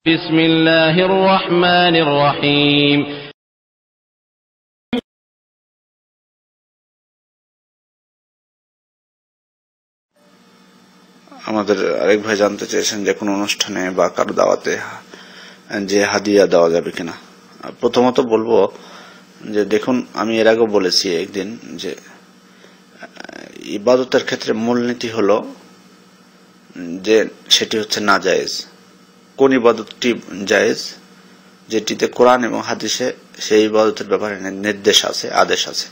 বিসমিল্লাহির রহমানির রহিম। আমাদের আরেক ভাই জানতে চেয়েছেন যে কোনো অনুষ্ঠানে বা কারো দাওয়াতে যে হাদিয়া দেওয়া যাবে কিনা। প্রথমত বলবো যে দেখুন, আমি এর আগেও বলেছি একদিন যে ইবাদতের ক্ষেত্রে মূলনীতি হলো যে সেটি হচ্ছে না জায়েজ। কোন ইবাদতটি জায়েজ? যেটিতে কোরআন এবং হাদিসে সেই ইবাদতের ব্যাপারে নির্দেশ আছে, আদেশ আছে।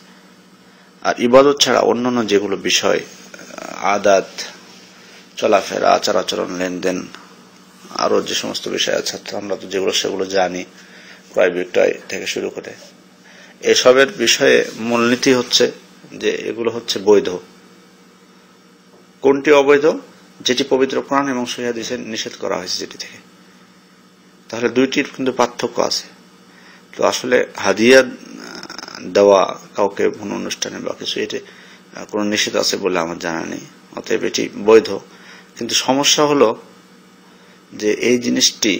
আর ইবাদত ছাড়া অন্যান্য যেগুলো বিষয়, আদাত, চলাফেরা, আচার আচরণ, লেনদেন, আরো যে সমস্ত বিষয় আছে আমরা তো যেগুলো সেগুলো জানি, ক্রয় বিক্রয় থেকে শুরু করে এসবের বিষয়ে মূলনীতি হচ্ছে যে এগুলো হচ্ছে বৈধ। কোনটি অবৈধ? যেটি পবিত্র কোরআন এবং সহিহ হাদিসে নিষেধ করা হয়েছে যেটি থেকে। তাহলে দুইটির কিন্তু পার্থক্য আছে। তো আসলে হাদিয়া দেওয়া কাউকে কোন অনুষ্ঠানে বা কিছু, এটি কোন নিষেধ আছে বলে আমার জানা নেই, অতএব এটি বৈধ। কিন্তু সমস্যা হলো যে এই জিনিসটি,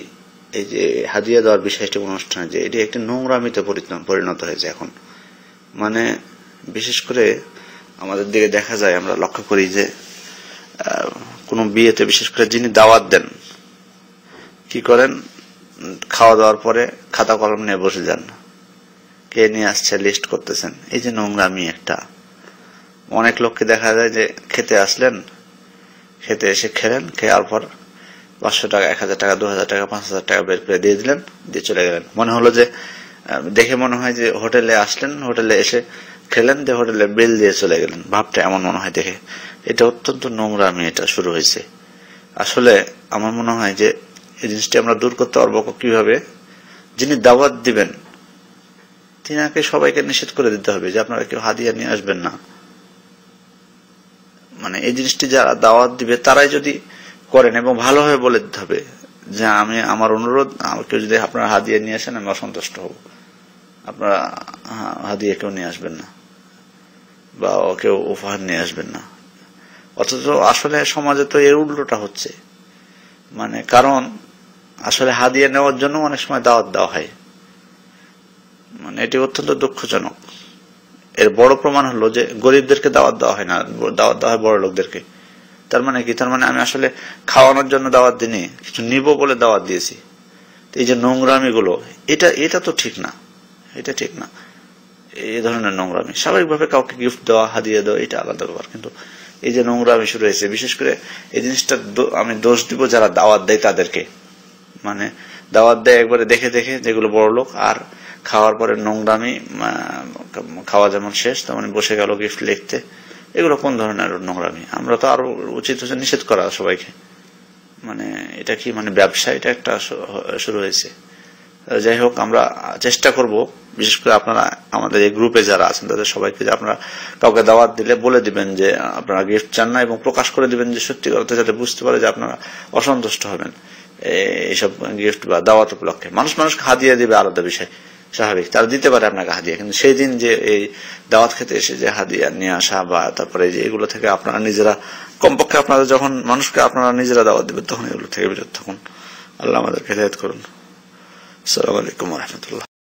এই যে হাদিয়া দেওয়ার বিষয়টি অনুষ্ঠানে, যে এটি একটি নোংরামিতে পরিণত হয়েছে এখন। মানে বিশেষ করে আমাদের দিকে দেখা যায়, আমরা লক্ষ্য করি যে কোন বিয়েতে বিশেষ করে যিনি দাওয়াত দেন কি করেন, খাওয়া দাওয়ার পরে খাতা কলম নিয়ে বসে যান, কে নিয়ে আসছে লিস্ট করতেছেন। এই যে নোংরামি একটা। অনেক লোককে দেখা যায় যে খেতে আসলেন, খেতে এসে খেলেন, খেয়ার পর 500 টাকা, 1000 টাকা, 2000 টাকা, 5000 টাকা বের করে দিয়ে দিলেন, দিয়ে চলে গেলেন। মনে হলো যে, দেখে মনে হয় যে হোটেলে আসলেন, হোটেলে এসে খেলেন, দিয়ে হোটেলে বিল দিয়ে চলে গেলেন, ভাবটা এমন মনে হয় দেখে। এটা অত্যন্ত নোংরামি, এটা শুরু হয়েছে। আসলে আমার মনে হয় যে এই জিনিসটি আমরা দূর করতে পারবো কিভাবে? যিনি দাওয়াত দিবেন তিনাকে সবাইকে নিষেধ করে দিতে হবে যে আপনারা কেউ হাদিয়া নিয়ে আসবেন না। মানে এই জিনিসটি যারা দাওয়াত দিবে তারাই যদি করেন, এবং ভালোভাবে বলে দিতে হবে যে আমি, আমার অনুরোধ, কেউ যদি আপনারা হাদিয়া নিয়ে আসেন আমি অসন্তুষ্ট হব, আপনারা হাদিয়া কেউ নিয়ে আসবেন না বা কেউ উপহার নিয়ে আসবেন না। অথচ আসলে সমাজে তো এর উল্টোটা হচ্ছে। মানে কারণ আসলে হাদিয়া নেওয়ার জন্য অনেক সময় দাওয়াত দেওয়া হয়। মানে এটি অত্যন্ত দুঃখজনক। এর বড় প্রমাণ হলো যে গরিবদেরকে দাওয়াত দেওয়া হয় না, দাওয়াত দেওয়া হয় বড় লোকদেরকে। তার মানে কি? তার মানে আমি আসলে খাওয়ানোর জন্য দাওয়াত দিইনি, কিছু নিব বলে দাওয়াত দিয়েছি। এই যে নোংরামি গুলো, এটা তো ঠিক না, এটা ঠিক না। এই ধরনের নোংরামি, স্বাভাবিকভাবে কাউকে গিফট দেওয়া, হাদিয়া দেওয়া, এটা আলাদা ব্যাপার। কিন্তু এই যে নোংরামি শুরু হয়েছে, বিশেষ করে এই জিনিসটা আমি দোষ দিব যারা দাওয়াত দেয় তাদেরকে। মানে দাওয়াত দেয় একবারে দেখে দেখে, যেগুলো বড় লোক, আর খাওয়ার পরে নোংরামি, খাওয়া যেমন শেষ তেমন বসে গেল গিফট লিখতে। এগুলো কোন ধরনের নোংরামি? আমরা তো আরো উচিত হচ্ছে নিষেধ করা সবাইকে। মানে এটা কি মানে ব্যবসা? এটা একটা শুরু হয়েছে। যাই হোক, আমরা চেষ্টা করব, বিশেষ করে আপনারা আমাদের এই গ্রুপে যারা আছেন তাদের সবাইকে, যে আপনারা কাউকে দাওয়াত দিলে বলে দিবেন যে আপনারা গিফট চান না, এবং প্রকাশ করে দিবেন যে সত্যি কথা, যাতে বুঝতে পারে যে আপনারা অসন্তুষ্ট হবেন এইসব গিফট বা দাওয়াত উপলক্ষে। মানুষকে হাদিয়া দিবে আলাদা বিষয়, স্বাভাবিক, তারা দিতে পারে আপনাকে হাদিয়া। কিন্তু সেই দিন যে এই দাওয়াত খেতে এসে যে হাদিয়া নিয়ে আসা, বা তারপরে যে এগুলো থেকে আপনারা নিজেরা, কমপক্ষে আপনারা যখন মানুষকে আপনারা নিজেরা দাওয়াত দিবেন তখন এগুলো থেকে বিরত থাকুন। আল্লাহ আমাদেরকে হেদায়েত করুন। আসসালামু আলাইকুম ওয়া রাহমাতুল্লাহ।